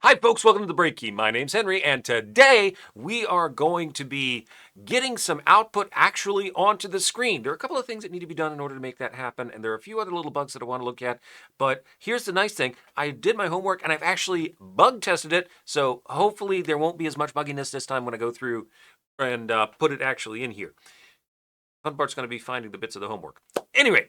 Hi, folks. Welcome to the Break Key. My name's Henry, and today we are going to be getting some output actually onto the screen. There are a couple of things that need to be done in order to make that happen, and there are a few other little bugs that I want to look at. But here's the nice thing. I did my homework, and I've actually bug tested it, so hopefully there won't be as much bugginess this time when I go through and put it actually in here. Fun part's going to be finding the bits of the homework. Anyway,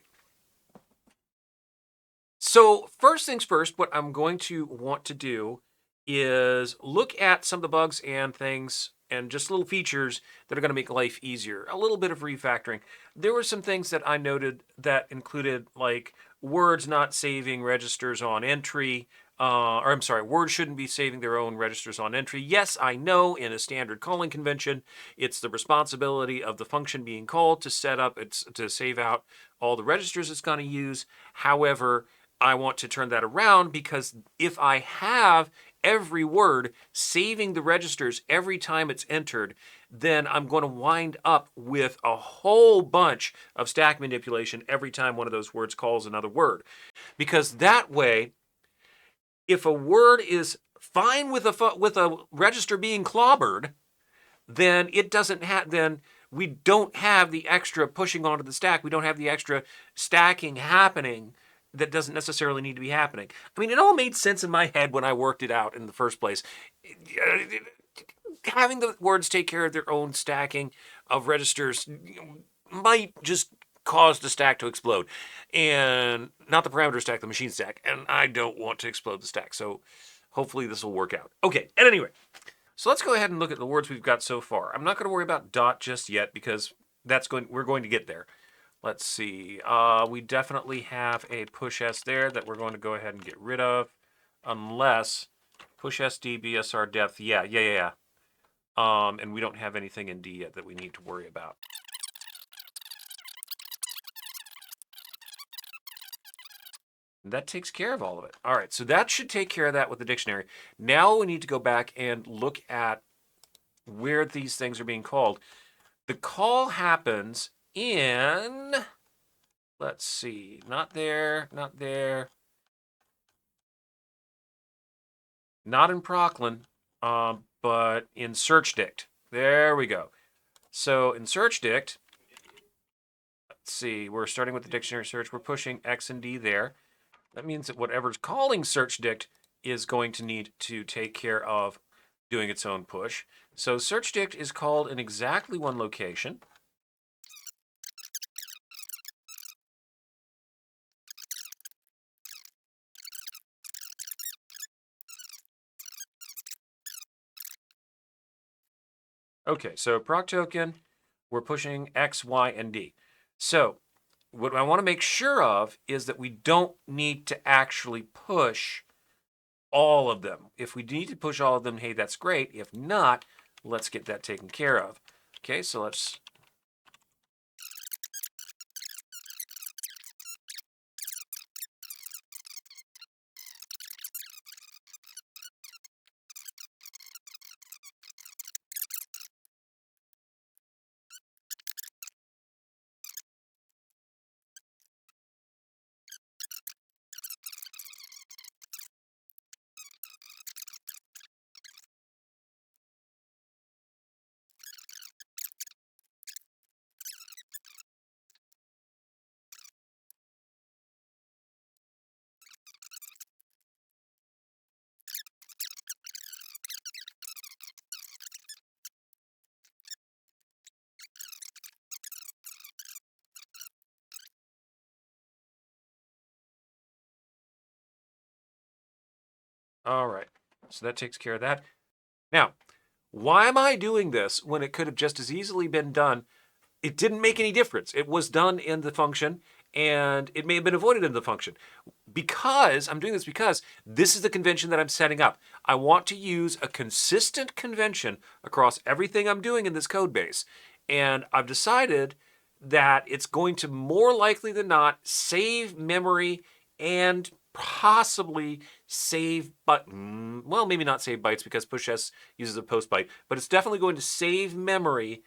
so first things first, what I'm going to want to do is look at some of the bugs and things and just little features that are going to make life easier. A little bit of refactoring. There were some things that I noted that included like words not saving registers on entry. Or I'm sorry, words shouldn't be saving their own registers on entry. Yes, I know in a standard calling convention, it's the responsibility of the function being called to set up, to save out all the registers it's going to use. However, I want to turn that around because if I have every word saving the registers every time it's entered, then I'm going to wind up with a whole bunch of stack manipulation every time one of those words calls another word. Because that way, if a word is fine with a register being clobbered, then it doesn't have then we don't have the extra pushing onto the stack. We don't have the extra stacking happening that doesn't necessarily need to be happening. I mean, it all made sense in my head when I worked it out in the first place. Having the words take care of their own stacking of registers might just cause the stack to explode. And not the parameter stack, the machine stack. And I don't want to explode the stack. So hopefully this will work out. Okay, at any rate. So let's go ahead and look at the words we've got so far. I'm not going to worry about dot just yet because we're going to get there. Let's see. We definitely have a push S there that we're going to go ahead and get rid of, unless push SD BSR depth. Yeah. And we don't have anything in D yet that we need to worry about. And that takes care of all of it. All right, so that should take care of that with the dictionary. Now we need to go back and look at where these things are being called. The call happens in, let's see, not there, not in Proclin, but in searchdict. There we go. So in searchdict, let's see, we're starting with the dictionary search. We're pushing X and D there. That means that whatever's calling searchdict is going to need to take care of doing its own push. So searchdict is called in exactly one location. Okay, so proc token, we're pushing X, Y, and D. So what I want to make sure of is that we don't need to actually push all of them. If we need to push all of them, hey, that's great. If not, let's get that taken care of. Okay, so let's... All right, so that takes care of that. Now, why am I doing this when it could have just as easily been done? It didn't make any difference. It was done in the function, and it may have been avoided in the function. Because, I'm doing this because this is the convention that I'm setting up. I want to use a consistent convention across everything I'm doing in this code base. And I've decided that it's going to more likely than not save memory and possibly save, but well, maybe not save bytes because push S uses a post byte, but it's definitely going to save memory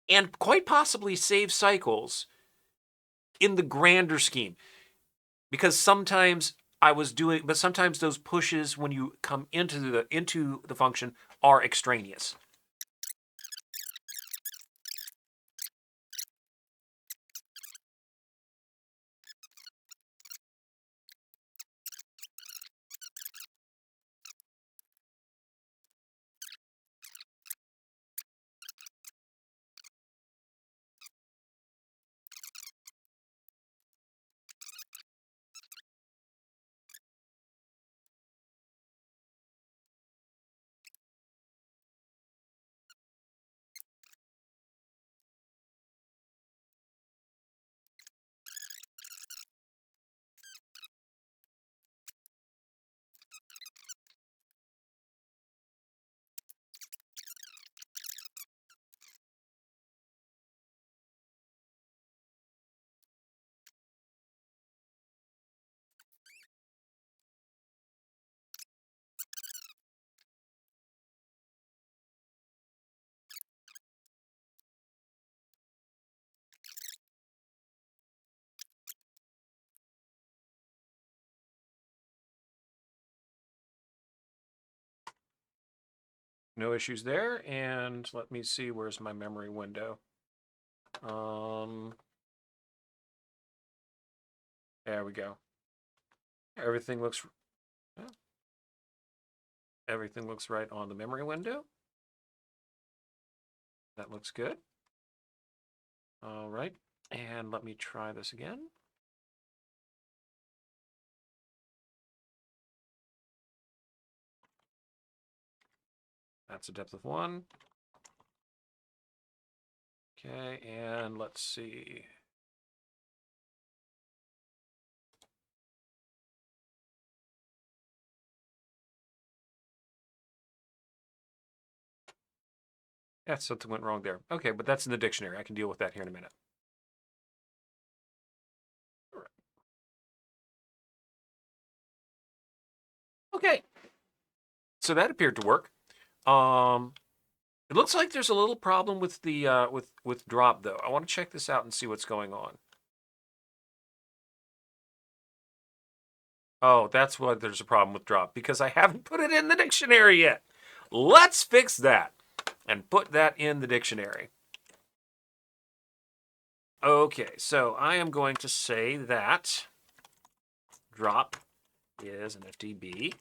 and quite possibly save cycles in the grander scheme. Because sometimes I was doing, but sometimes those pushes when you come into the function are extraneous. No issues there. And let me see, where's my memory window? There we go. Everything looks everything looks right on the memory window. That looks good. All right. And let me try this again. That's a depth of 1. Okay, and let's see. Yeah, something went wrong there. Okay, but that's in the dictionary. I can deal with that here in a minute. Okay, so that appeared to work. It looks like there's a little problem with the with drop though. I want to check this out and see what's going on. Oh, that's why there's a problem with drop, because I haven't put it in the dictionary yet. Let's fix that and put that in the dictionary. Okay, so I am going to say that drop is an FTB,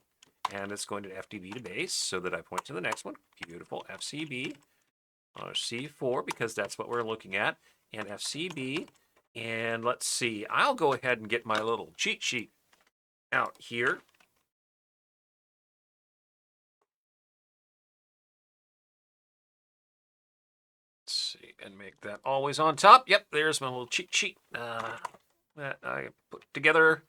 and it's going to FTB to base so that I point to the next one. Beautiful, FCB, C4, because that's what we're looking at, and FCB. And let's see, I'll go ahead and get my little cheat sheet out here. Let's see, and make that always on top. Yep, there's my little cheat sheet that I put together.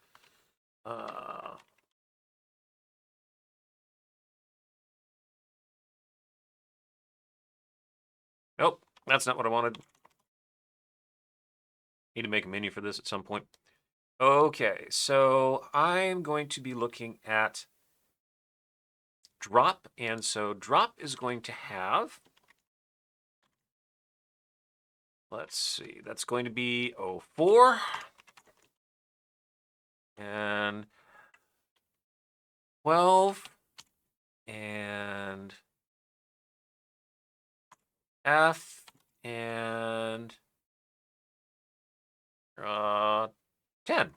Nope, that's not what I wanted. Need to make a menu for this at some point. Okay, so I'm going to be looking at drop, and so drop is going to have, let's see, that's going to be 04 and 12 and F and 10, 10.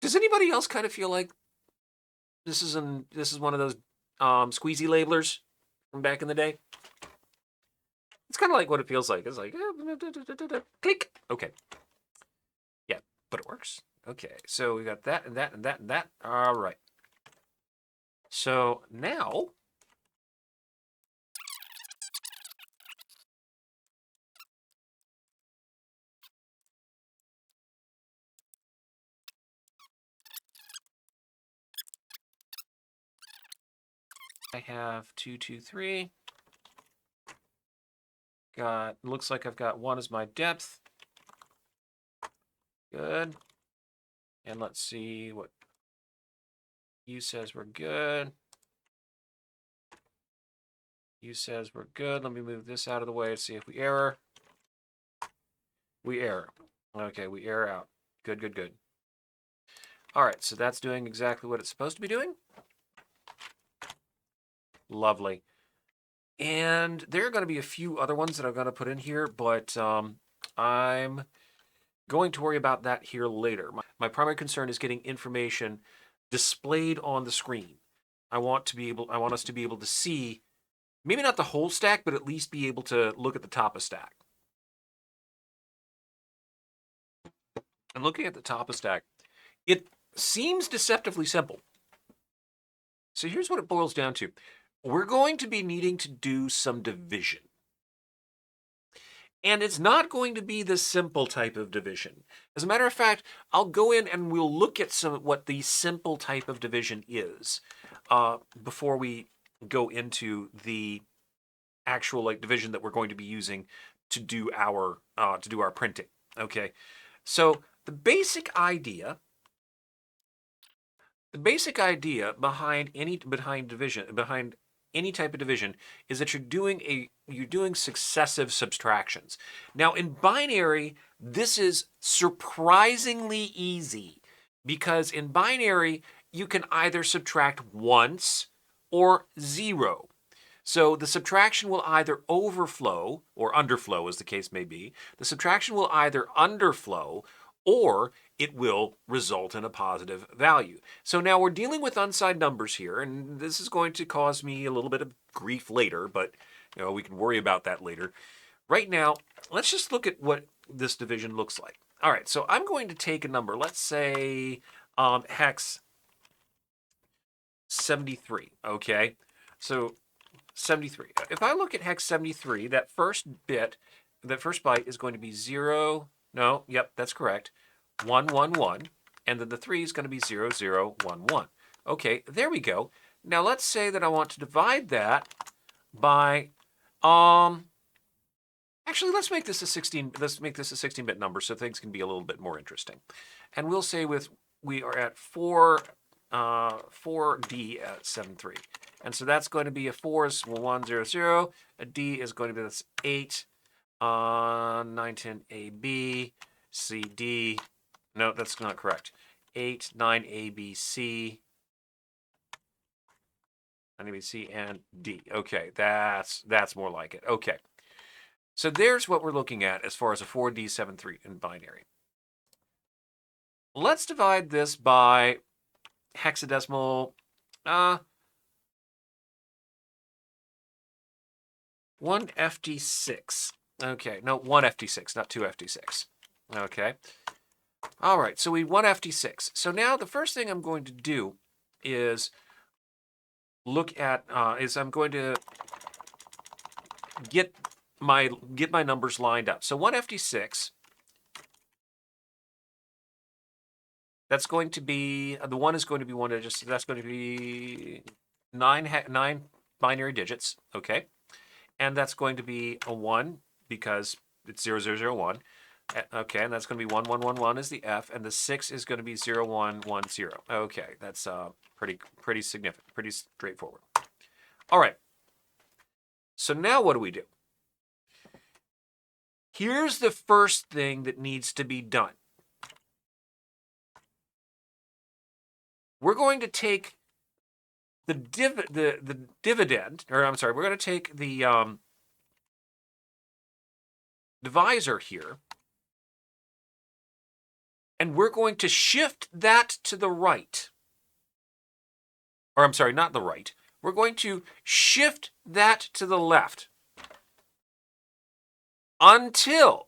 Does anybody else kind of feel like this is one of those squeezy labelers from back in the day? It's kind of like what it feels like. It's like click. Okay. Yeah, but it works. Okay, so we got that and that and that and that. All right. So now I have 2, 2, 3. Looks like I've got 1 as my depth. Good. And let's see what U says we're good. U says we're good. Let me move this out of the way to see if we error. We error. Okay, we error out. Good, good, good. All right, so that's doing exactly what it's supposed to be doing. Lovely. And there are going to be a few other ones that I'm going to put in here, but I'm going to worry about that here later. My primary concern is getting information displayed on the screen. I want us to be able to see, maybe not the whole stack, but at least be able to look at the top of stack. And looking at the top of stack, it seems deceptively simple. So here's what it boils down to. We're going to be needing to do some division. And it's not going to be the simple type of division. As a matter of fact, I'll go in and we'll look at what the simple type of division is before we go into the actual division that we're going to be using to do our printing. Okay, so the basic idea behind any type of division is that you're doing successive subtractions. Now in binary, this is surprisingly easy because in binary you can either subtract once or 0. So the subtraction will either overflow or underflow, as the case may be. The subtraction will either underflow or it will result in a positive value. So now we're dealing with unsigned numbers here, and this is going to cause me a little bit of grief later, but we can worry about that later. Right now, let's just look at what this division looks like. All right, so I'm going to take a number. Let's say hex 73, okay? So 73. If I look at hex 73, that first byte is going to be 0. No, yep, that's correct. 111, and then the 3 is going to be 0011. Okay, there we go. Now let's say that I want to divide that by actually let's make this a 16-bit number so things can be a little bit more interesting. And we'll say we are at 4D at 73. And so that's going to be a 4 is 100, a D is going to be that's 8, 9, 10, A, B, C, D. No, that's not correct. 8, 9, A, B, C. 9, A, B, C, and D. Okay, that's more like it. Okay. So there's what we're looking at as far as a 4D73 in binary. Let's divide this by hexadecimal 1FD6. Okay, no, 1FD6, not 2FD6. Okay. All right, so we 1FD6. So now the first thing I'm going to do is look at I'm going to get my numbers lined up. So 1FD6. That's going to be the 1 is going to be that's going to be 9 binary digits. Okay. And that's going to be a 1 because it's 0001. Okay, and that's going to be 1111 is the F, and the 6 is going to be 0110. Okay, that's pretty significant, pretty straightforward. All right. So now what do we do? Here's the first thing that needs to be done. We're going to take the dividend, or I'm sorry, we're going to take the divisor here, and we're going to shift that to the right. Or I'm sorry, not the right. We're going to shift that to the left until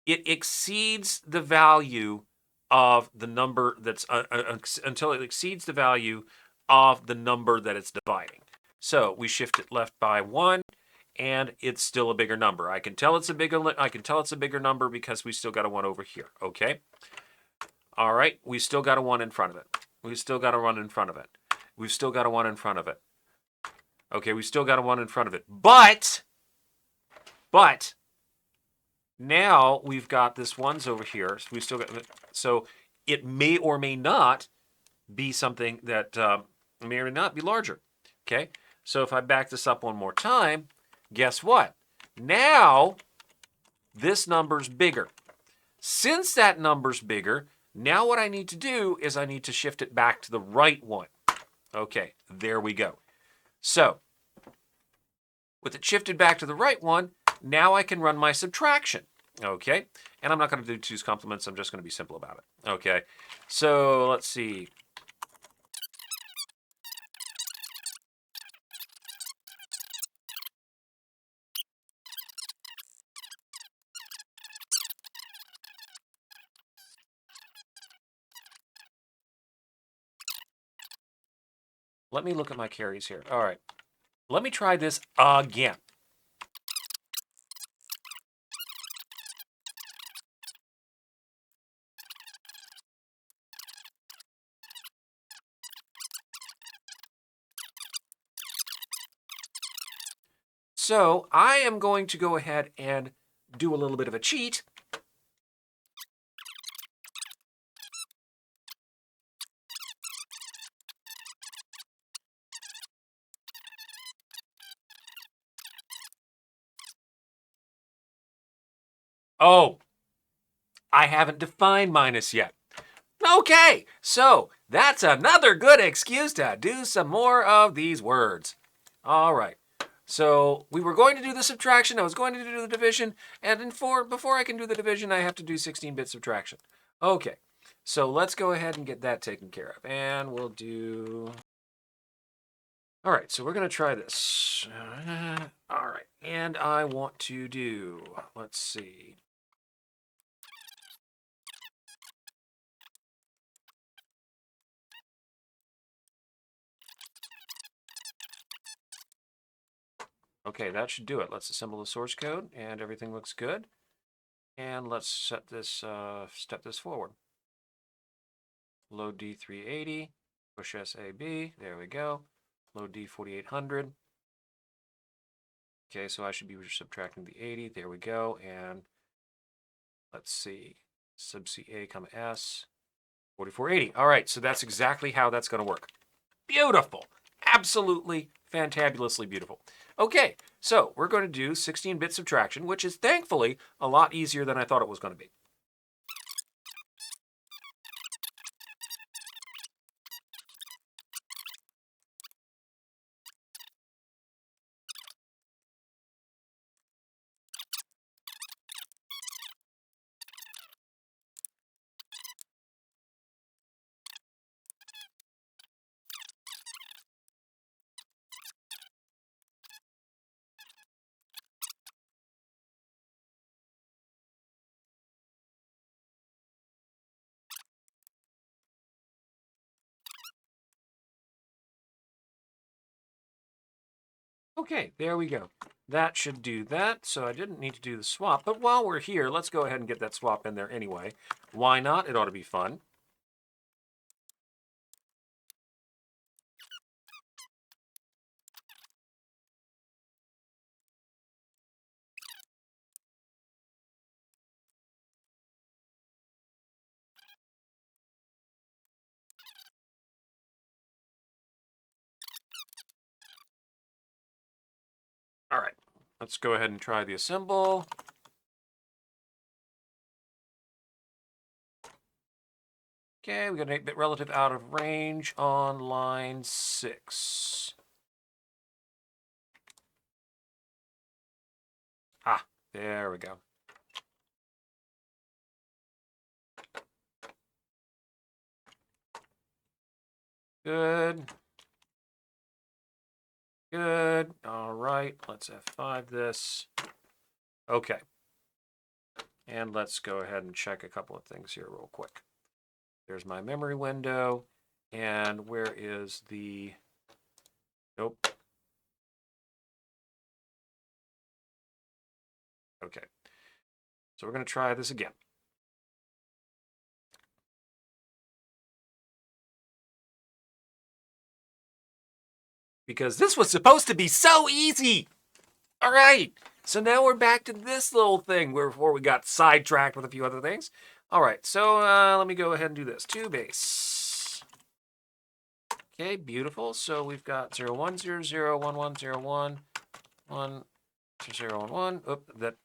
it exceeds the value of the number that's until it exceeds the value of the number that it's dividing. So we shift it left by 1, and it's still a bigger number. I can tell it's a bigger number because we still got a 1 over here. Okay. All right. We still got a 1 in front of it. We still got a 1 in front of it. We've still got a 1 in front of it. Okay. We still got a 1 in front of it. But now we've got this 1's over here. So we still got. So it may or may not be something that may or may not be larger. Okay. So if I back this up one more time, guess what? Now this number's bigger. Since that number's bigger, Now what I need to do is I need to shift it back to the right one. Okay, there we go. So, with it shifted back to the right one, now I can run my subtraction. Okay, and I'm not going to do twos complements. I'm just going to be simple about it. Okay, so let's see. Let me look at my carries here. All right, let me try this again. So I am going to go ahead and do a little bit of a cheat. Oh, I haven't defined minus yet. Okay, so that's another good excuse to do some more of these words. All right. So we were going to do the subtraction, I was going to do the division, and before I can do the division, I have to do 16-bit subtraction. Okay, so let's go ahead and get that taken care of. And we'll do... All right, so we're going to try this. All right, and I want to do, let's see. Okay, that should do it. Let's assemble the source code, and everything looks good. And let's set this, step this forward. Load D380, push SAB, there we go. Load D4800. Okay, so I should be subtracting the 80, there we go. And let's see, sub CA, S, 4480. All right, so that's exactly how that's going to work. Beautiful. Absolutely fantabulously beautiful. Okay, so we're going to do 16-bit subtraction, which is thankfully a lot easier than I thought it was going to be. Okay, there we go. That should do that, so I didn't need to do the swap, but while we're here, let's go ahead and get that swap in there anyway. Why not? It ought to be fun. All right, let's go ahead and try the assemble. Okay, we got an 8-bit relative out of range on line 6. Ah, there we go. Good. Good. All right, let's F5 this. Okay. And let's go ahead and check a couple of things here real quick. There's my memory window. And where is the... Nope. Okay. So we're going to try this again. Because this was supposed to be so easy. All right. So now we're back to this little thing before we got sidetracked with a few other things. All right. So let me go ahead and do this. 2 base. Okay, beautiful. So we've got 0, 1, 0, 0, 1, 1, 0, 1, 1, 0, 1, 1. Oop, that...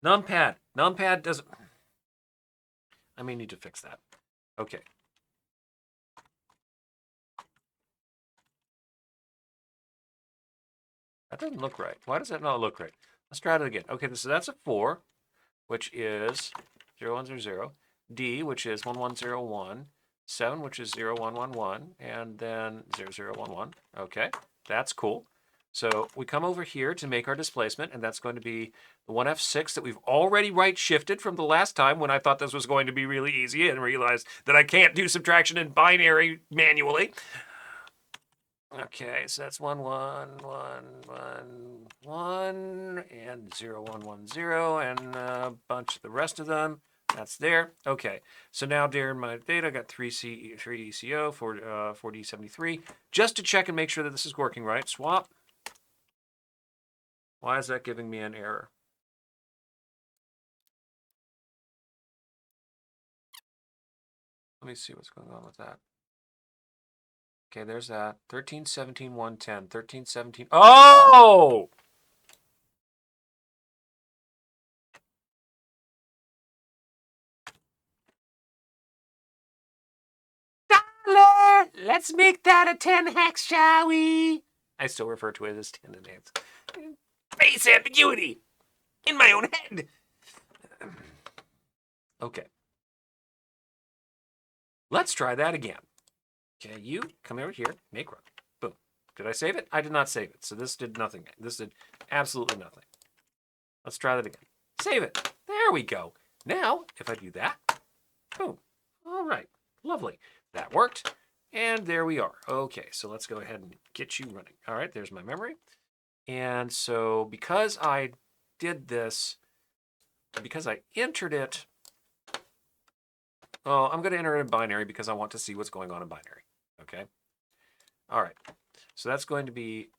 numpad. Numpad doesn't... I may need to fix that. Okay. That doesn't look right. Why does that not look right? Let's try it again. Okay, so that's a 4, which is 0, 1, 0, 0. D, which is 1, 1, 0, 1. 7, which is 0, 1, 1, 1. And then 0, 0, 1, 1. Okay, that's cool. So we come over here to make our displacement, and that's going to be the 1F6 that we've already right shifted from the last time when I thought this was going to be really easy and realized that I can't do subtraction in binary manually. Okay, so that's 1, 1, 1, 1, 1, and 0, 1, 1, 0, and a bunch of the rest of them. That's there. Okay, so now during my data, I got 3ECO, 4D73. Just to check and make sure that this is working right, swap. Why is that giving me an error? Let me see what's going on with that. Okay, there's that. 13, 17, 110. 13, 17. Oh! Let's make that a 10 hex, shall we? I still refer to it as 10 enhance. Face ambiguity in my own head. Okay. Let's try that again. Okay, you come over here, make run. Boom. Did I save it? I did not save it. So this did nothing. This did absolutely nothing. Let's try that again. Save it. There we go. Now, if I do that, boom. All right. Lovely. That worked. And there we are. Okay, so let's go ahead and get you running. All right, there's my memory. And so because I did this, because I entered it, oh, I'm going to enter it in binary because I want to see what's going on in binary. Okay. All right. So that's going to be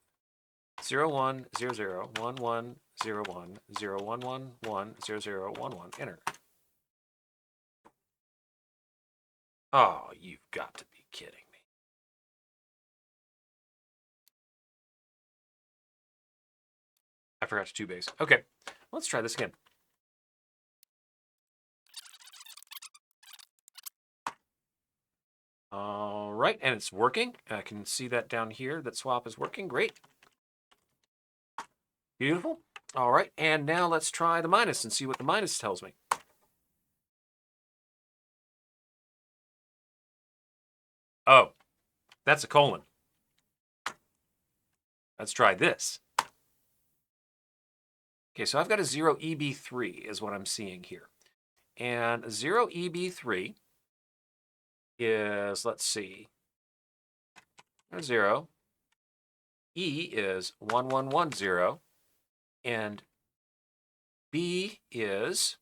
0, 1, 0, 0, 1, 1, 0, 1, 0, 1, 1, 1, 0, 0, 1, 1. Enter. Oh, you've got to be kidding me. I forgot to 2-base. Okay, let's try this again. All right, and it's working. I can see that down here, that swap is working. Great. Beautiful. All right, and now let's try the minus and see what the minus tells me. Oh, that's a colon. Let's try this. Okay, so I've got a 0 EB3 is what I'm seeing here. And 0 EB3 is, let's see, 0. E is 1110, and B is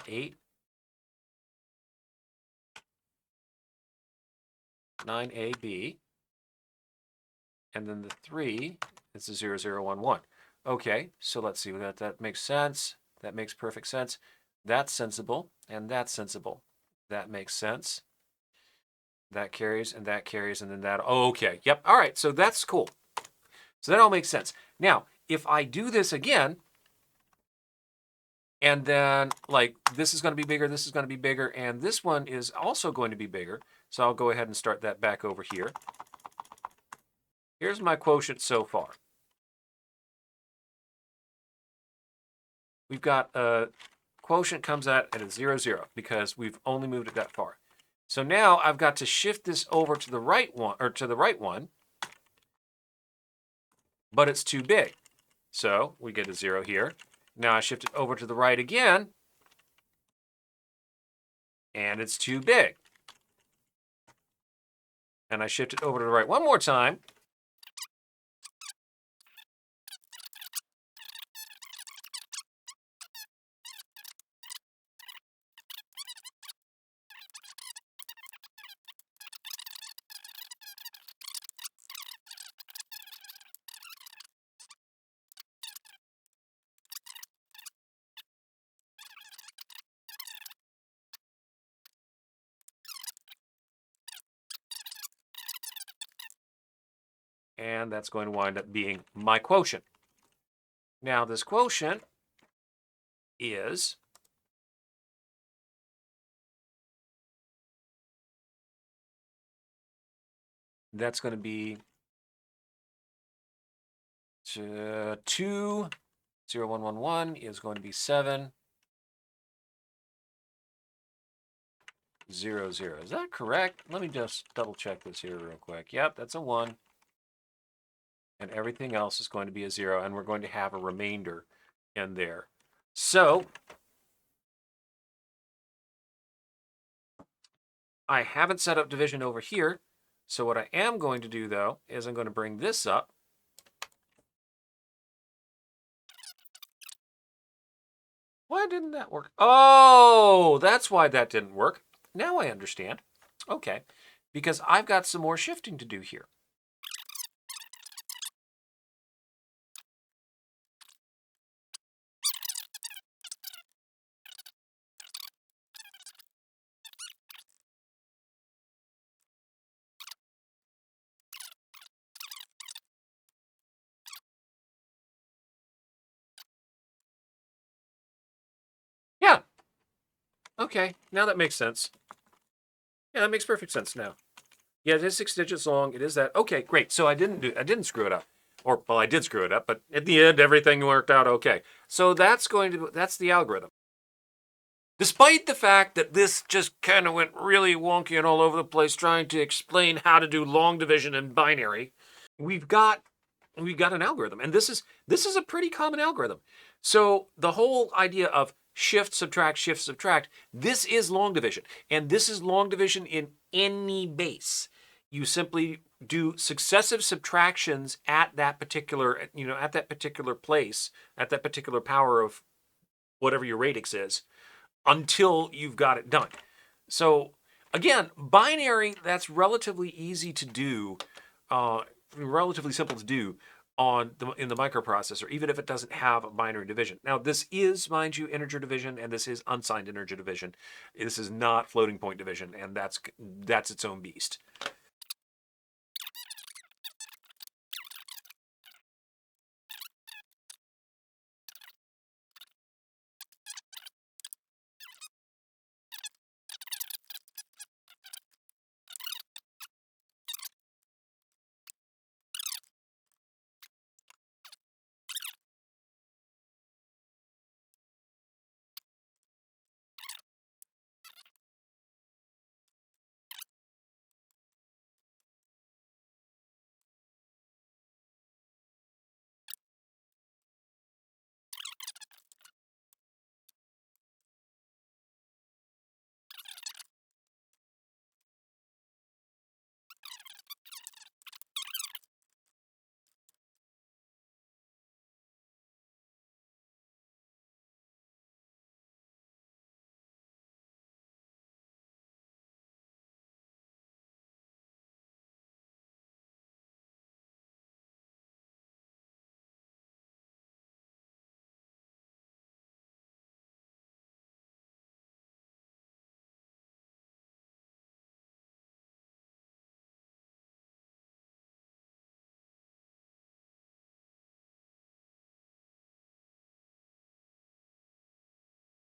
8, 9AB, and then the 3 is the 0011. Okay, so let's see what that makes sense. That makes perfect sense. That's sensible, and that's sensible. That makes sense. That carries, and then that. Oh, okay. Yep. All right. So that's cool. So that all makes sense. Now, if I do this again, and then like this is going to be bigger, this is going to be bigger, and this one is also going to be bigger. So I'll go ahead and start that back over here. Here's my quotient so far. We've got quotient comes out at a 0, 0 because we've only moved it that far. So now I've got to shift this over to the right one, or to the right one, but it's too big. So we get a 0 here. Now I shift it over to the right again, and it's too big. And I shift it over to the right one more time. And that's going to wind up being my quotient. Now this quotient is That's going to be 2, 0, 1, 1, 1 is going to be 7, 0, 0. Is that correct? Let me just double check this here real quick. Yep, that's a 1. And everything else is going to be a 0, and we're going to have a remainder in there. So I haven't set up division over here. So what I am going to do, though, is I'm going to bring this up. Why didn't that work? Oh, that's why that didn't work. Now I understand. Okay, because I've got some more shifting to do here. Yeah. Okay, now that makes sense. Yeah, that makes perfect sense now. Yeah, it is 6 digits long. It is that. Okay, great. So I didn't screw it up. Or well, I did screw it up, but at the end everything worked out okay. So that's the algorithm. Despite the fact that this just kind of went really wonky and all over the place trying to explain how to do long division in binary, we've got an algorithm, and this is a pretty common algorithm. So the whole idea of shift, subtract, this is long division, and this is long division in any base. You simply do successive subtractions at that particular, at that particular place, at that particular power of whatever your radix is, until you've got it done. So again, binary, that's relatively easy to do, relatively simple to do in the microprocessor, even if it doesn't have a binary division. Now, this is, mind you, integer division, and this is unsigned integer division. This is not floating point division, and that's its own beast.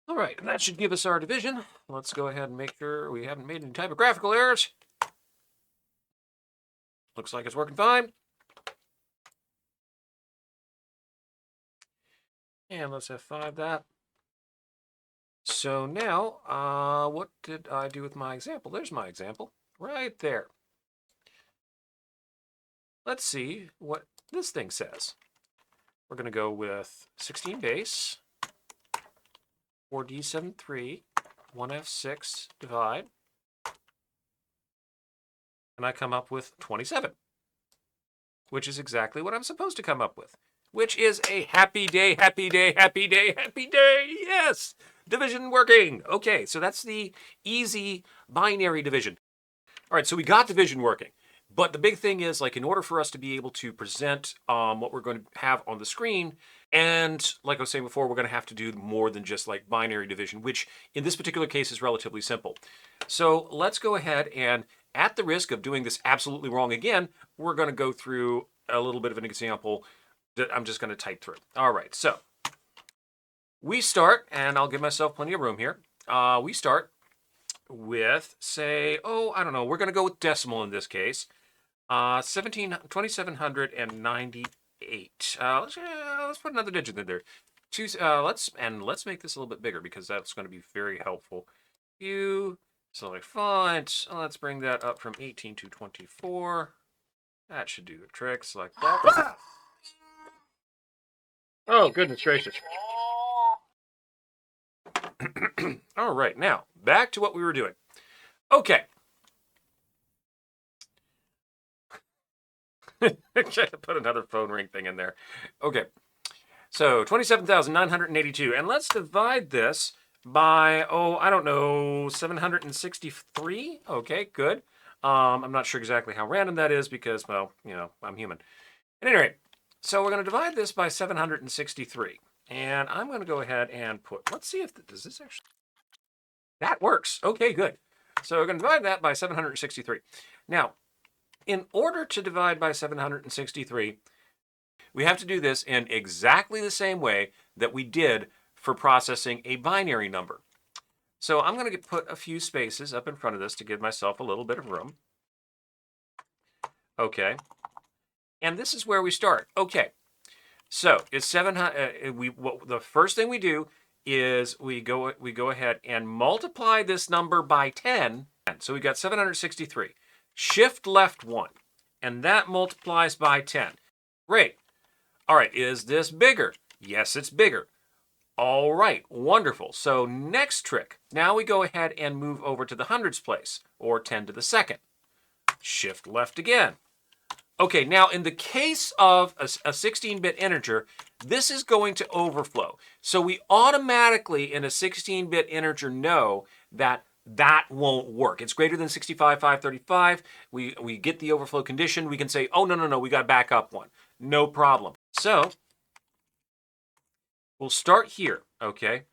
All right, and that should give us our division. Let's go ahead and make sure we haven't made any typographical errors. Looks like it's working fine. And let's F5 that. So now, what did I do with my example? There's my example right there. Let's see what this thing says. We're going to go with 16 base, 4D73, 1F6 divide, and I come up with 27, which is exactly what I'm supposed to come up with, which is a happy day, happy day, happy day, happy day. Yes, division working. Okay, so that's the easy binary division. All right, so we got division working. But the big thing is, like, in order for us to be able to present what we're going to have on the screen, and like I was saying before, we're going to have to do more than just like binary division, which in this particular case is relatively simple. So let's go ahead and, at the risk of doing this absolutely wrong again, we're going to go through a little bit of an example that I'm just going to type through. All right, so we start, and I'll give myself plenty of room here. We start with, say, I don't know, we're going to go with decimal in this case. 2,798. Let's put another digit in there. Let's make this a little bit bigger because that's going to be very helpful. Select font. Let's bring that up from 18 to 24. That should do the trick. Select that. Oh, goodness gracious. All right, now back to what we were doing. Okay. Put another phone ring thing in there. Okay. So 27,982. And let's divide this by, I don't know, 763. Okay, good. I'm not sure exactly how random that is because, well, I'm human. At any rate, so we're going to divide this by 763. And I'm going to go ahead and let's see if, does this actually, that works. Okay, good. So we're going to divide that by 763. Now, in order to divide by 763, we have to do this in exactly the same way that we did for processing a binary number. So I'm going to put a few spaces up in front of this to give myself a little bit of room. Okay. And this is where we start. Okay. So it's 700. The first thing we do is we go ahead and multiply this number by 10. So we got 763. Shift left 1, and that multiplies by 10. Great. All right, is this bigger? Yes, it's bigger. All right, wonderful. So next trick. Now we go ahead and move over to the hundreds place, or 10 to the second. Shift left again. Okay, now in the case of a 16-bit integer, this is going to overflow. So we automatically, in a 16-bit integer, know that that won't work. It's greater than 65,535. We get the overflow condition. We can say, oh, no, we got to back up one. No problem. So we'll start here, okay?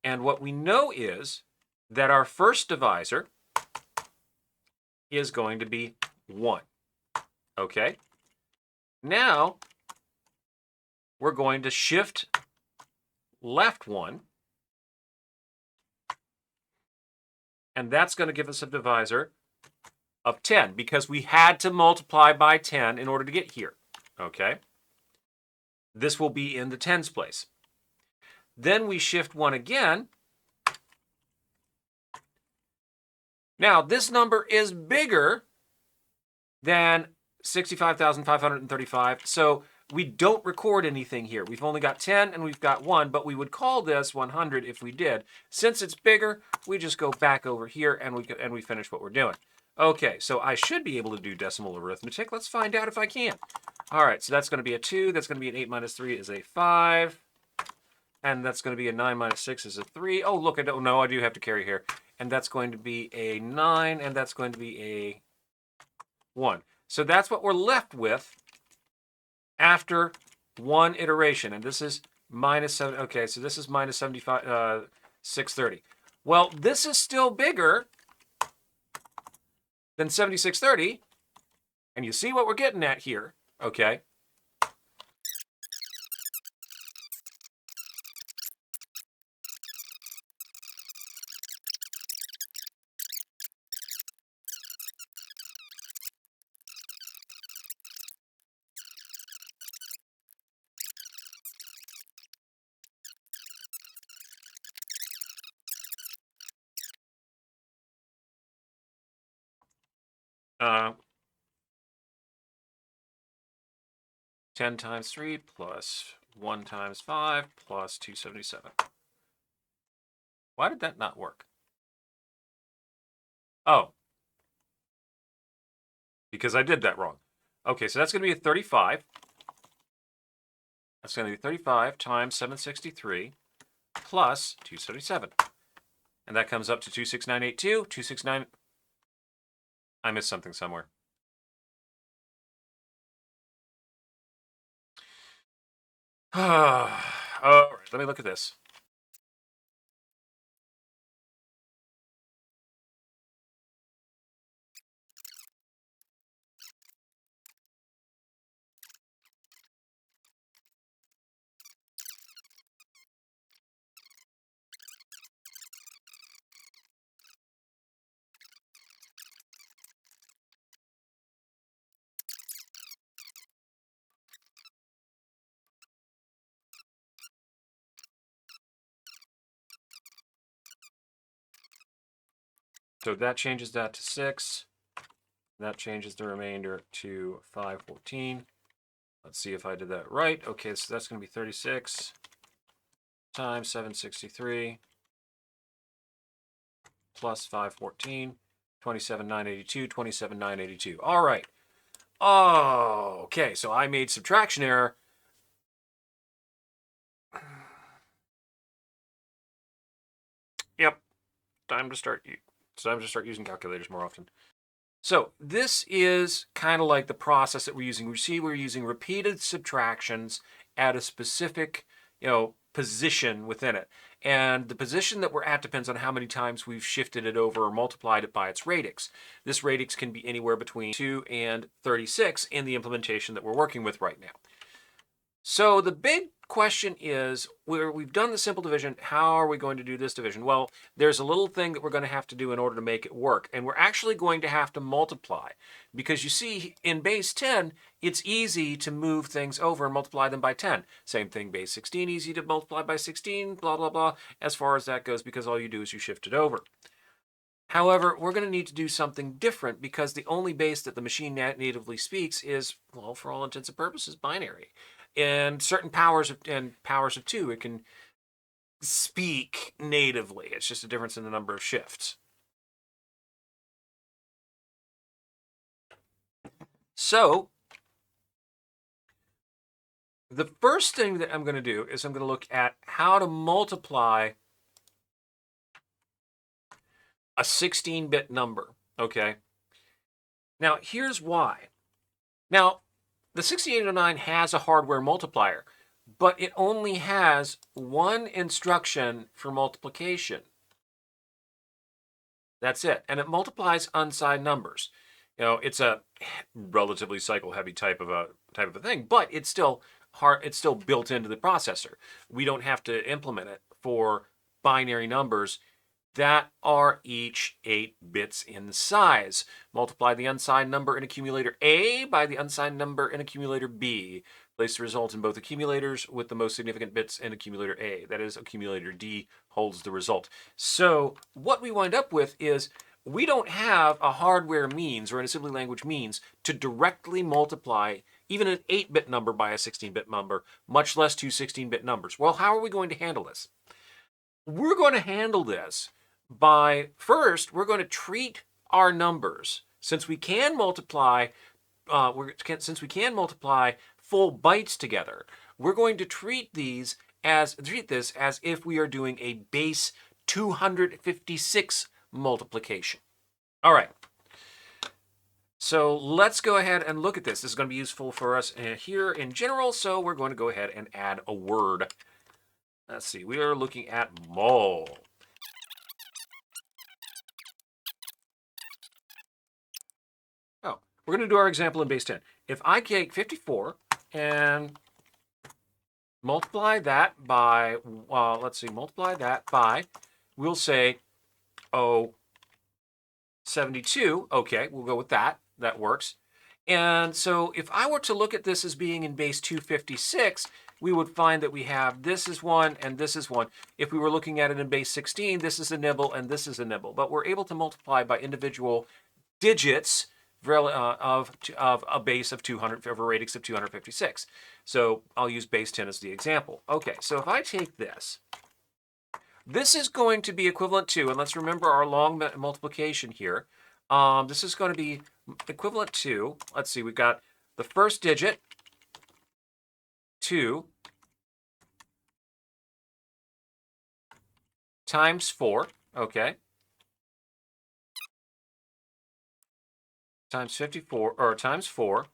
And what we know is that our first divisor is going to be 1, okay? Now, we're going to shift left 1, and that's going to give us a divisor of 10 because we had to multiply by 10 in order to get here, okay? This will be in the tens place. Then we shift 1 again. Now, this number is bigger than 65,535, so we don't record anything here. We've only got 10 and we've got 1, but we would call this 100 if we did. Since it's bigger, we just go back over here and we finish what we're doing. Okay, so I should be able to do decimal arithmetic. Let's find out if I can. All right, so that's going to be a 2. That's going to be an 8 minus 3 is a 5. And that's going to be a 9 minus 6 is a 3. Oh, look, I don't know. I do have to carry here. And that's going to be a 9, and that's going to be a 1. So that's what we're left with after one iteration. And this is minus 7. Okay, so this is minus 630. Well, this is still bigger than 7630. And you see what we're getting at here, okay? Uh, 10 times 3 plus 1 times 5 plus 277. Why did that not work? Oh, because I did that wrong. Okay, so that's going to be a 35. That's going to be 35 times 763 plus 277. And that comes up to 26982, 269. I missed something somewhere. All right, let me look at this. So that changes that to 6. That changes the remainder to 514. Let's see if I did that right. Okay, so that's going to be 36 times 763 plus 514, 27,982, 27,982. All right. Oh, okay, so I made subtraction error. Yep, time to start using calculators more often. So this is kind of like the process that we're using. We see we're using repeated subtractions at a specific, position within it. And the position that we're at depends on how many times we've shifted it over or multiplied it by its radix. This radix can be anywhere between 2 and 36 in the implementation that we're working with right now. So the big question is, we've done the simple division, how are we going to do this division? Well, there's a little thing that we're going to have to do in order to make it work, and we're actually going to have to multiply, because you see, in base 10, it's easy to move things over and multiply them by 10. Same thing, base 16, easy to multiply by 16, blah, blah, blah, as far as that goes, because all you do is you shift it over. However, we're going to need to do something different, because the only base that the machine natively speaks is, well, for all intents and purposes, binary. And certain powers of 2, it can speak natively. It's just a difference in the number of shifts. So the first thing that I'm going to do is I'm going to look at how to multiply a 16-bit number, okay? Now, here's why. Now, the 6809 has a hardware multiplier, but it only has one instruction for multiplication. That's it. And it multiplies unsigned numbers. It's a relatively cycle-heavy type of a thing, but it's still hard. It's still built into the processor. We don't have to implement it for binary numbers that are each 8 bits in size. Multiply the unsigned number in accumulator A by the unsigned number in accumulator B. Place the result in both accumulators with the most significant bits in accumulator A. That is, accumulator D holds the result. So what we wind up with is, we don't have a hardware means or an assembly language means to directly multiply even an 8-bit number by a 16-bit number, much less two 16-bit numbers. Well, how are we going to handle this? We're going to handle this by, first, we're going to treat our numbers, since we can multiply full bytes together. We're going to treat this as if we are doing a base 256 multiplication. All right. So let's go ahead and look at this. This is going to be useful for us here in general, so we're going to go ahead and add a word. Let's see, we are looking at mul. Oh, we're going to do our example in base 10. If I take 54 and multiply that by, we'll say, 72. Okay, we'll go with that. That works. And so if I were to look at this as being in base 256, we would find that we have this is 1 and this is 1. If we were looking at it in base 16, this is a nibble and this is a nibble. But we're able to multiply by individual digits of a base of 200, of a radix of 256. So I'll use base 10 as the example. Okay, so if I take this, this is going to be equivalent to, and let's remember our long multiplication here. This is going to be equivalent to, let's see, we've got the first digit, 2, times 4, okay, times 54, or times 4,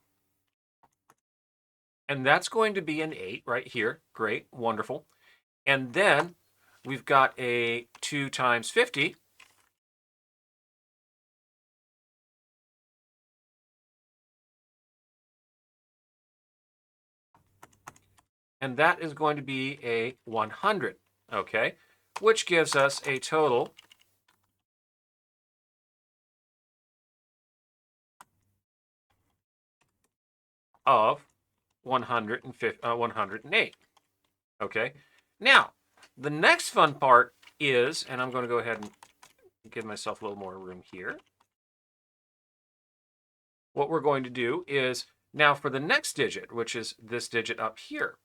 and that's going to be an 8 right here. Great, wonderful. And then we've got a 2 times 50, and that is going to be a 100, okay, which gives us a total of 108, okay? Now, the next fun part is, and I'm going to go ahead and Give myself a little more room here. What we're going to do is now for the next digit, which is this digit up here.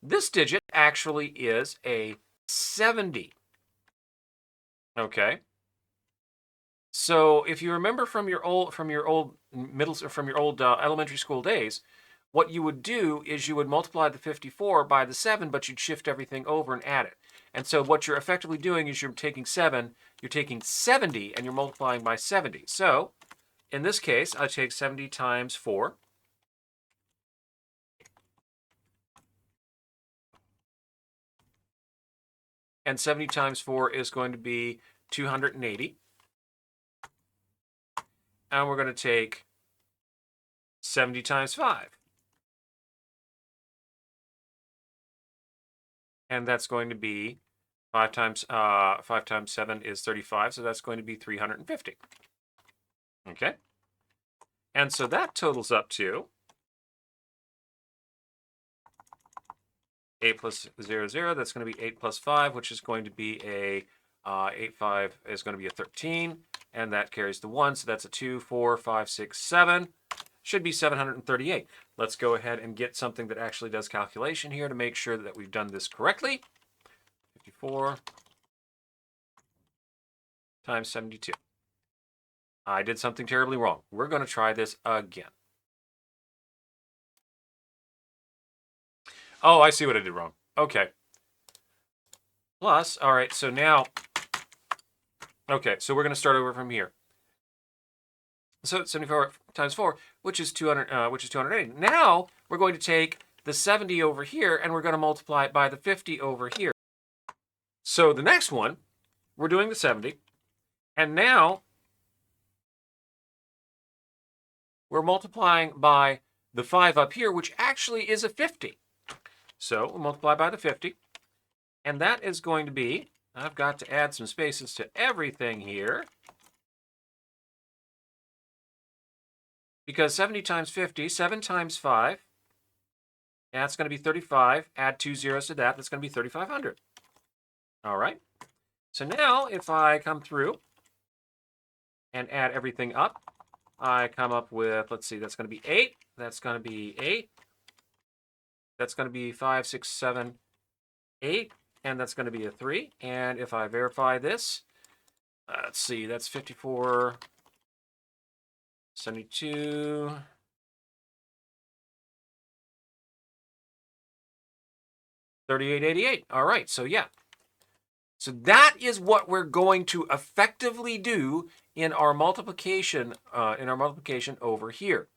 This digit actually is a 70. Okay. So if you remember from your old elementary school days, what you would do is you would multiply the 54 by the 7, but you'd shift everything over and add it. And so what you're effectively doing is you're taking 7, you're taking 70, and you're multiplying by 70. So in this case, I take 70 times 4. And 70 times 4 is going to be 280. And we're going to take 70 times 5. And that's going to be 5 times 7 is 35, so that's going to be 350. Okay? And so that totals up to 8 plus 0, 0. That's going to be 8 plus 5, which is going to be a 8, 5 is going to be a 13. And that carries the 1, so that's a 2, 4, 5, 6, 7. Should be 738. Let's go ahead and get something that actually does calculation here to make sure that we've done this correctly. 54 times 72. I did something terribly wrong. We're going to try this again. Oh, I see what I did wrong. Okay. Plus, all right, so now, okay, so we're going to start over from here. So 74 times 4, which is 280. Now we're going to take the 70 over here and we're going to multiply it by the 50 over here. So the next one, we're doing the 70, and now we're multiplying by the 5 up here, which actually is a 50. So we'll multiply by the 50, and that is going to be, I've got to add some spaces to everything here, because 70 times 50, 7 times 5, that's going to be 35. Add 2 zeros to that, that's going to be 3,500. All right. So now if I come through and add everything up, I come up with, let's see, that's going to be 8. That's going to be 8. That's going to be 5, 6, 7, 8. And that's going to be a 3. And if I verify this, let's see, that's 54, 72, 3888. All right, so yeah. So that is what we're going to effectively do in our multiplication over here.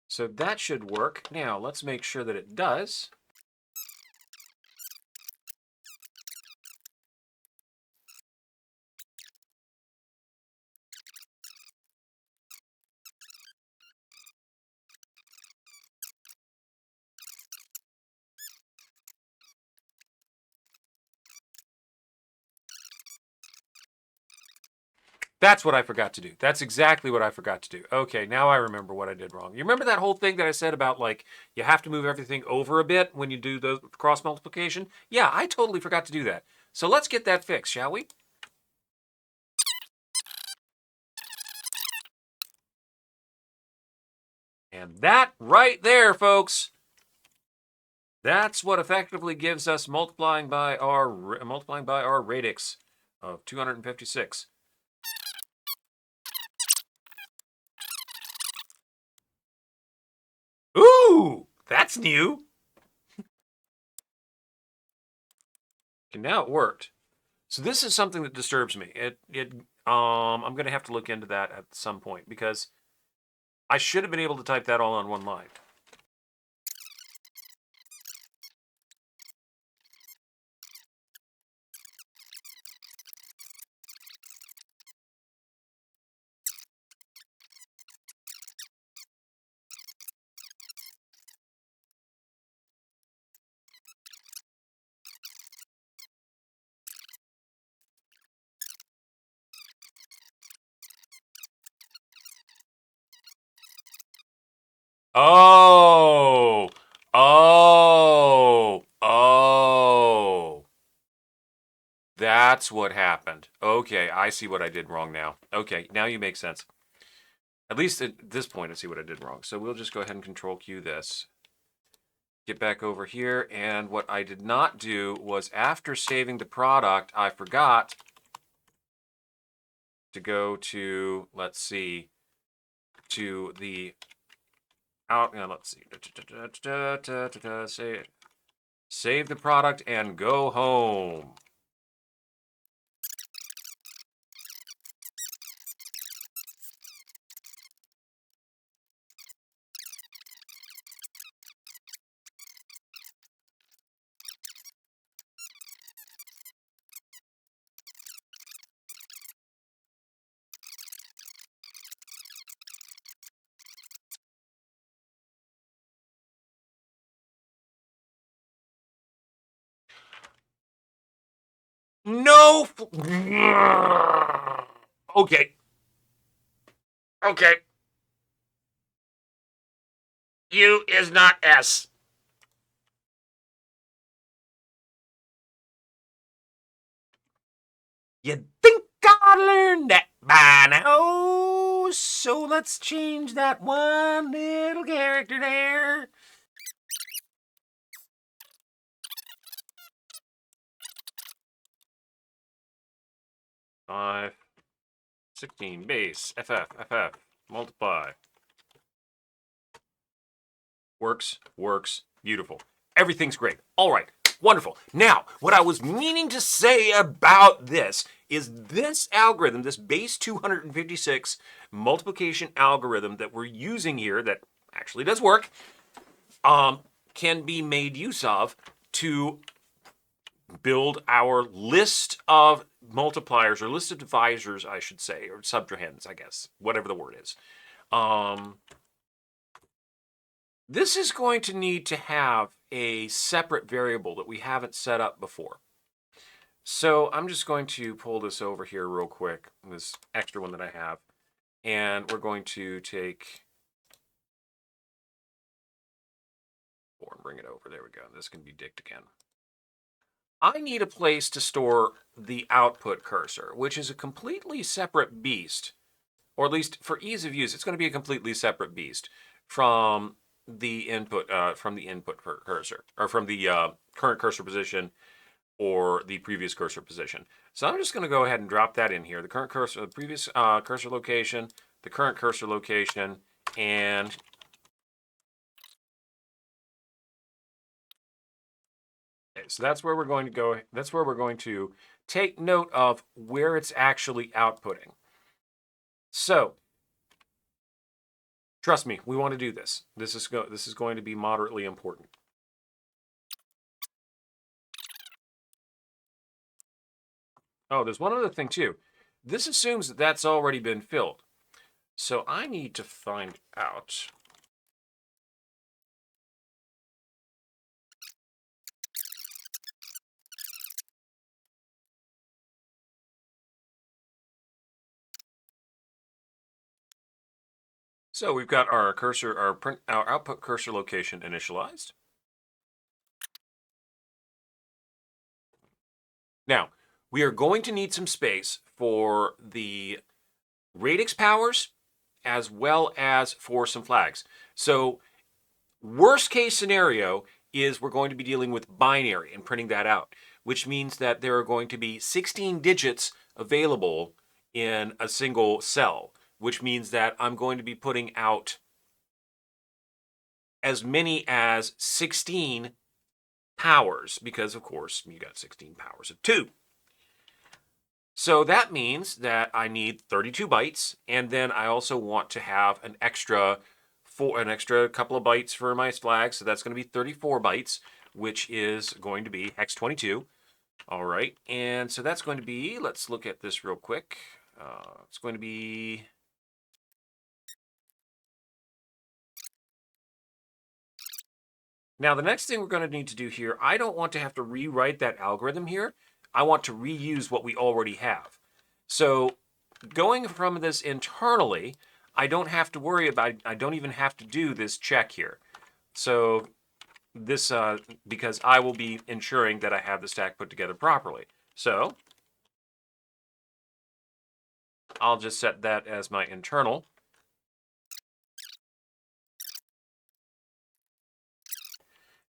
So that should work. Now, let's make sure that it does. That's what I forgot to do. That's exactly what I forgot to do. Okay, now I remember what I did wrong. You remember that whole thing that I said about, like, you have to move everything over a bit when you do the cross multiplication? Yeah, I totally forgot to do that. So let's get that fixed, shall we? And that right there, folks, that's what effectively gives us multiplying by our radix of 256. Ooh, that's new. And now it worked. So this is something that disturbs me. I'm going to have to look into that at some point because I should have been able to type that all on one line. Oh, oh, oh. That's what happened. Okay, I see what I did wrong now. Okay, now you make sense. At least at this point, I see what I did wrong. So we'll just go ahead and Control Q this. Get back over here, and what I did not do was after saving the product, I forgot to go to, let's see, to the out, let's see, save the product and go home. No. Okay. Okay. U is not S. You'd think I learned that by now. So let's change that one little character there. 5, 16, base, FF, multiply. Works, beautiful. Everything's great. All right, wonderful. Now, what I was meaning to say about this is this algorithm, this base 256 multiplication algorithm that we're using here that actually does work, can be made use of to build our list of multipliers, or list of divisors, I should say, or subtrahends, I guess, whatever the word is. This is going to need to have a separate variable that we haven't set up before. So I'm just going to pull this over here real quick, this extra one that I have, and we're going to take, or bring it over. There we go. This can be dicked again. I need a place to store the output cursor, which is a completely separate beast, or at least for ease of use, it's going to be a completely separate beast from the input cursor, or from the current cursor position or the previous cursor position. So I'm just going to go ahead and drop that in here. The current cursor, the previous cursor location, the current cursor location, and okay, so that's where we're going to go. That's where we're going to take note of where it's actually outputting. So trust me, we want to do this. This is going to be moderately important. Oh, there's one other thing too. This assumes that that's already been filled. So I need to find out. So we've got our cursor, our output cursor location initialized. Now, we are going to need some space for the radix powers as well as for some flags. So worst case scenario is we're going to be dealing with binary and printing that out, which means that there are going to be 16 digits available in a single cell, which means that I'm going to be putting out as many as 16 powers, because of course you got 16 powers of 2. So that means that I need 32 bytes, and then I also want to have an extra couple of bytes for my flag, so that's going to be 34 bytes, which is going to be hex 22. All right, and so that's going to be, let's look at this real quick. It's going to be now the next thing we're going to need to do here, I don't want to have to rewrite that algorithm here. I want to reuse what we already have. So going from this internally, I don't have to worry about, I don't even have to do this check here. So this, because I will be ensuring that I have the stack put together properly. So I'll just set that as my internal.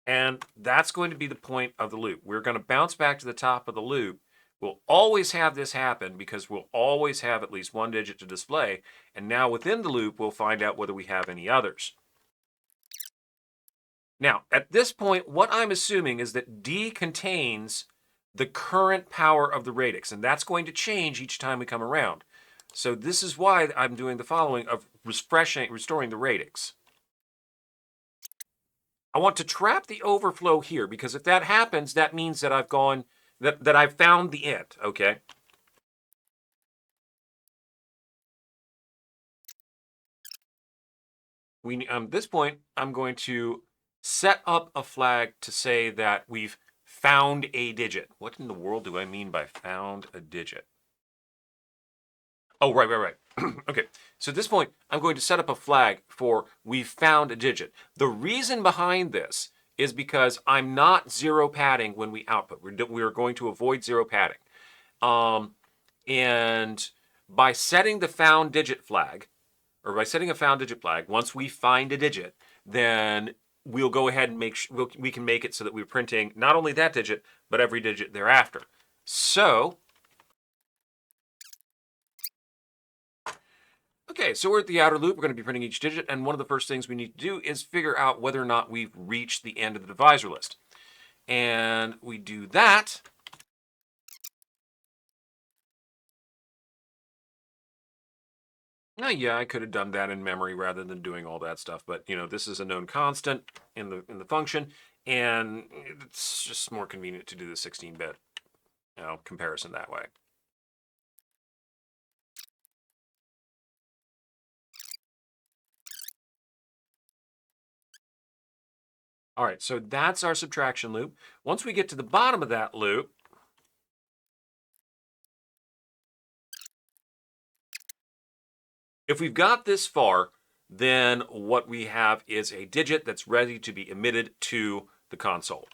And that's going to be the point of the loop. We're going to bounce back to the top of the loop. We'll always have this happen because we'll always have at least one digit to display. And now within the loop, we'll find out whether we have any others. Now, at this point, what I'm assuming is that D contains the current power of the radix, and that's going to change each time we come around. So this is why I'm doing the following of restoring the radix. I want to trap the overflow here because if that happens, that means that I've gone, that I've found the end, okay? At this point, I'm going to set up a flag to say that we've found a digit. What in the world do I mean by found a digit? Oh, right. Okay, so at this point, I'm going to set up a flag for we've found a digit. The reason behind this is because I'm not zero padding when we output. We're going to avoid zero padding. And by setting the found digit flag, or by setting a found digit flag, once we find a digit, then we'll go ahead and we can make it so that we're printing not only that digit, but every digit thereafter. So, okay, so we're at the outer loop. We're going to be printing each digit, and one of the first things we need to do is figure out whether or not we've reached the end of the divisor list. And we do that. Now, yeah, I could have done that in memory rather than doing all that stuff, but this is a known constant in the function, and it's just more convenient to do the 16-bit comparison that way. All right, so that's our subtraction loop. Once we get to the bottom of that loop, if we've got this far, then what we have is a digit that's ready to be emitted to the console.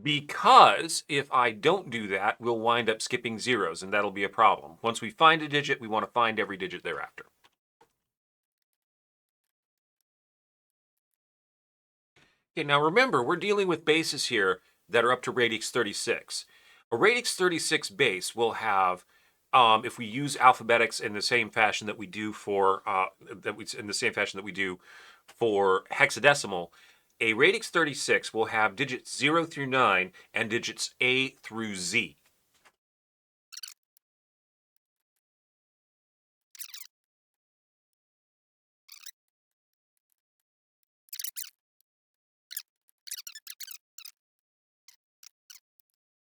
Because if I don't do that, we'll wind up skipping zeros, and that'll be a problem. Once we find a digit, we want to find every digit thereafter. Okay, now remember, we're dealing with bases here that are up to radix 36. A radix 36 base will have, if we use alphabetics in the same fashion that we do for hexadecimal, a radix 36 will have digits 0 through 9 and digits A through Z.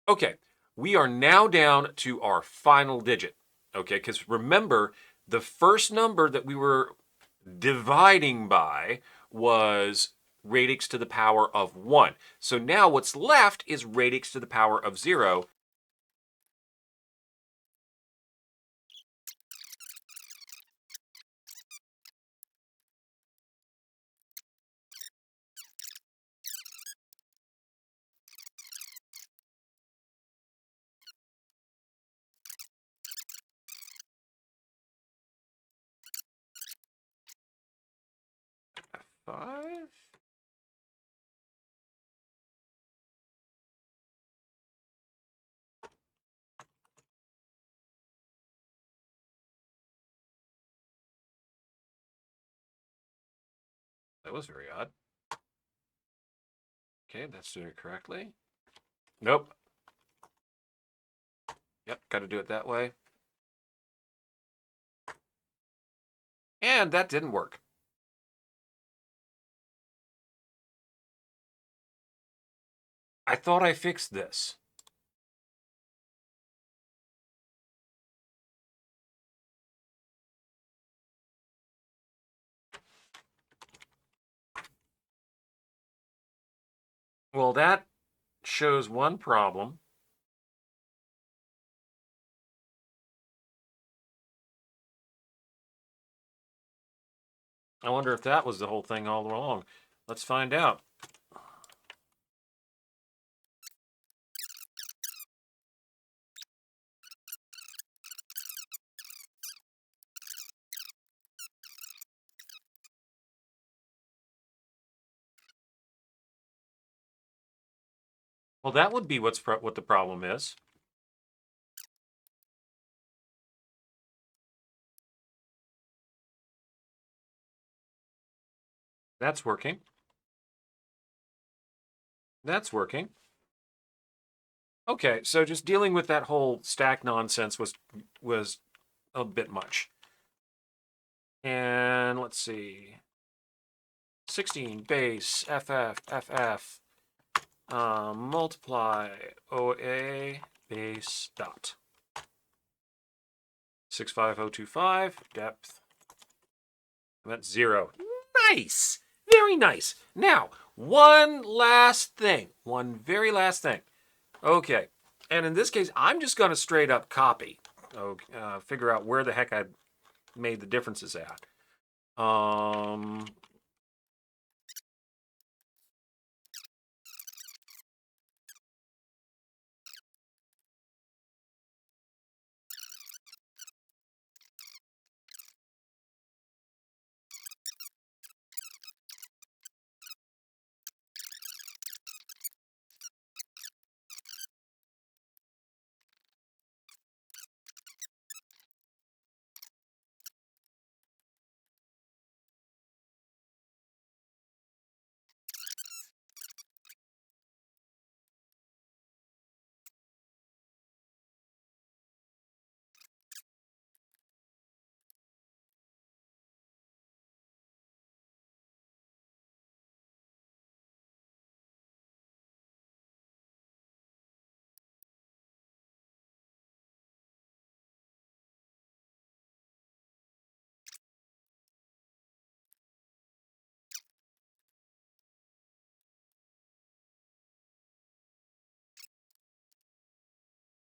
Okay, we are now down to our final digit. Okay, because remember, the first number that we were dividing by was radix to the power of 1. So now what's left is radix to the power of 0. F5? That was very odd. Okay, that's doing it correctly. Nope. Yep, got to do it that way. And that didn't work. I thought I fixed this. Well, that shows one problem. I wonder if that was the whole thing all along. Let's find out. Well, that would be what the problem is. That's working. That's working. Okay, so just dealing with that whole stack nonsense was a bit much. And let's see. 16 base FF multiply OA base dot 65025 depth. That's 0. Nice. Very nice. Now, one last thing. One very last thing. Okay. And in this case, I'm just going to straight up copy. Figure out where the heck I made the differences at.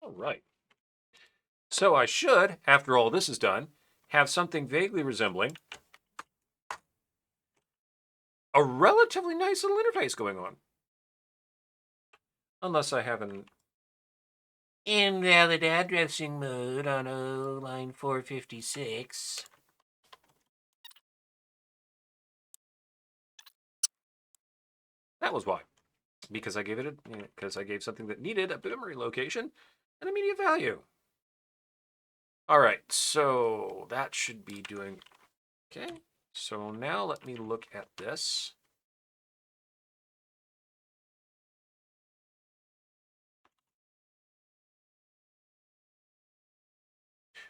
All right. So I should, after all this is done, have something vaguely resembling a relatively nice little interface going on. Unless I have an invalid addressing mode on line 456. That was why. Because I gave something that needed a memory location and immediate value. All right, so that should be doing okay. So now let me look at this.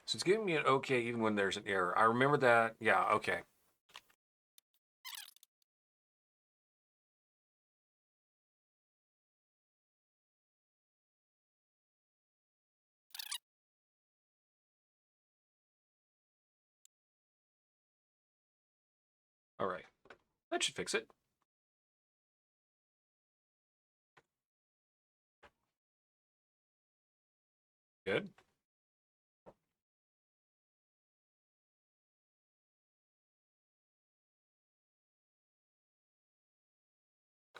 So it's giving me an okay even when there's an error. I remember that. Yeah, okay. All right. That should fix it. Good.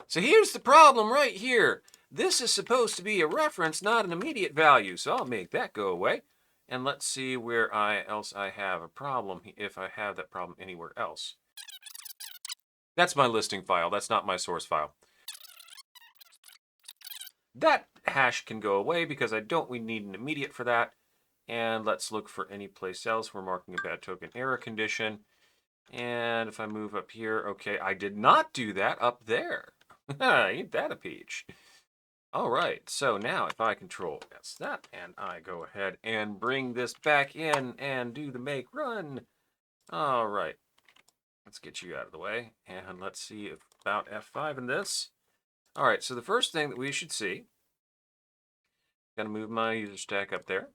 So here's the problem right here. This is supposed to be a reference, not an immediate value. So I'll make that go away. And let's see where else I have a problem, if I have that problem anywhere else. That's my listing file. That's not my source file. That hash can go away because we need an immediate for that. And let's look for any place else. We're marking a bad token error condition. And if I move up here, okay, I did not do that up there. Ain't that a peach? All right, so now if I control S that, and I go ahead and bring this back in and do the make run. All right, let's get you out of the way. And let's see about F5 in this. All right, so the first thing that we should see, gonna move my user stack up there.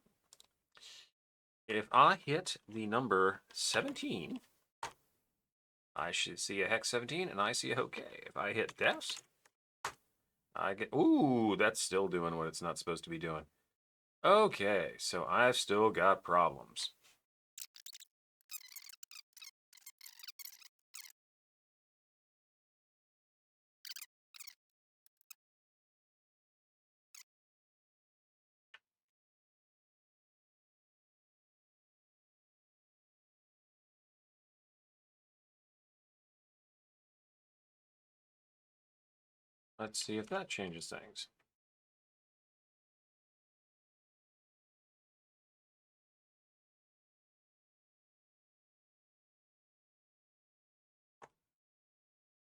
If I hit the number 17, I should see a hex 17 and I see a okay. If I hit defs, I get, ooh, that's still doing what it's not supposed to be doing. Okay, so I've still got problems. Let's see if that changes things.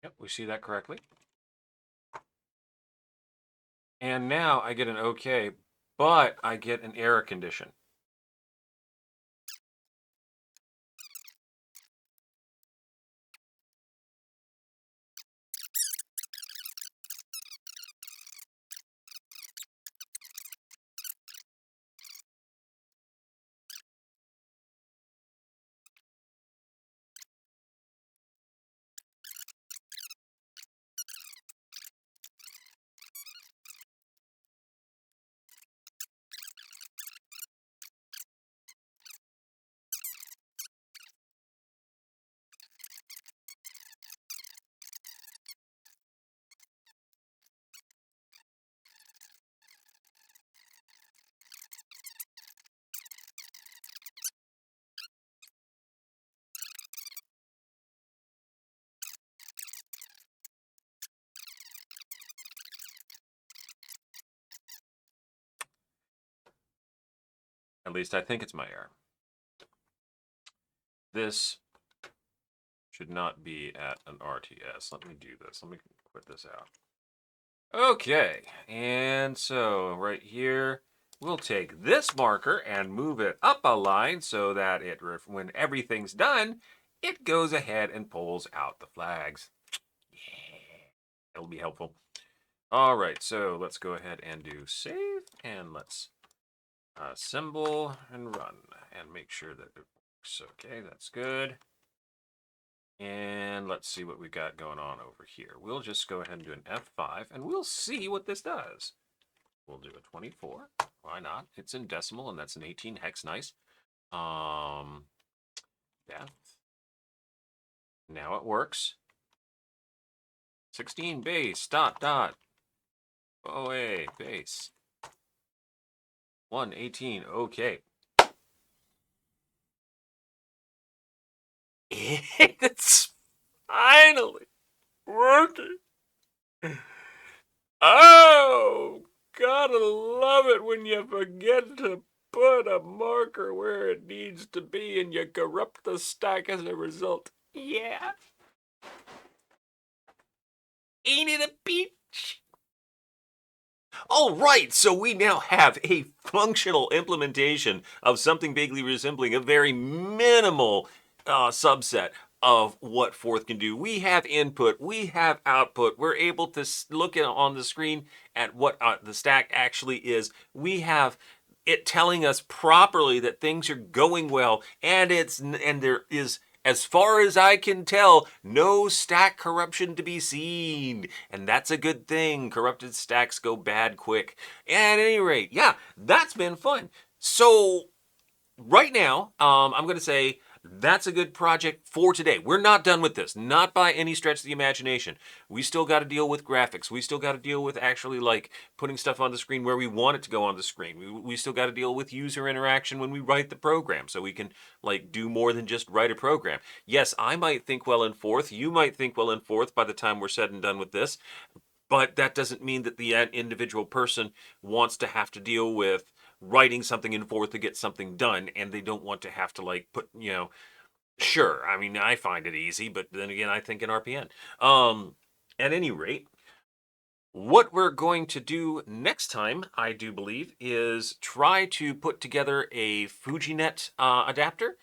Yep, we see that correctly. And now I get an OK, but I get an error condition. At least I think it's my error. This should not be at an RTS. Let me do this. Let me quit this out. Okay, and so right here, we'll take this marker and move it up a line so that when everything's done, it goes ahead and pulls out the flags. Yeah, that'll be helpful. All right, so let's go ahead and do save, and let's assemble and run, and make sure that it works. Okay, that's good. And let's see what we got going on over here. We'll just go ahead and do an F5, and we'll see what this does. We'll do a 24. Why not? It's in decimal, and that's an 18 hex. Nice. Depth. Now it works. 16 base, dot, dot. OA, base. 118, okay. It's finally working. Oh, gotta love it when you forget to put a marker where it needs to be and you corrupt the stack as a result. Yeah. Ain't it a peach? All right, so we now have a functional implementation of something vaguely resembling a very minimal subset of what Forth can do. We have input, we have output. We're able to look at on the screen at what the stack actually is. We have it telling us properly that things are going well, and there is, as far as I can tell, no stack corruption to be seen. And that's a good thing. Corrupted stacks go bad quick. At any rate, yeah, that's been fun. So right now, I'm going to say that's a good project for today. We're not done with this, not by any stretch of the imagination. We still got to deal with graphics. We still got to deal with actually like putting stuff on the screen where we want it to go on the screen. We still got to deal with user interaction when we write the program, so we can like do more than just write a program. Yes, I might think well and forth. You might think well and forth by the time we're said and done with this. But that doesn't mean that the individual person wants to have to deal with writing something in forth to get something done, and they don't want to have to like put, sure. I mean, I find it easy, but then again, I think in RPN. At any rate, what we're going to do next time, I do believe, is try to put together a FujiNet adapter.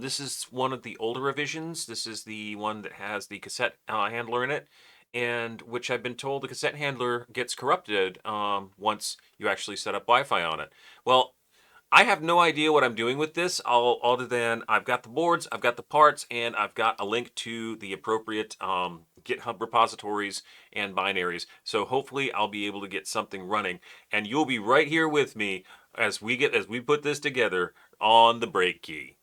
This is one of the older revisions. This is the one that has the cassette handler in it, and which I've been told the cassette handler gets corrupted once you actually set up Wi-Fi on it. Well, I have no idea what I'm doing with this, other than I've got the boards, I've got the parts, and I've got a link to the appropriate GitHub repositories and binaries. So hopefully I'll be able to get something running, and you'll be right here with me as we put this together on the break key.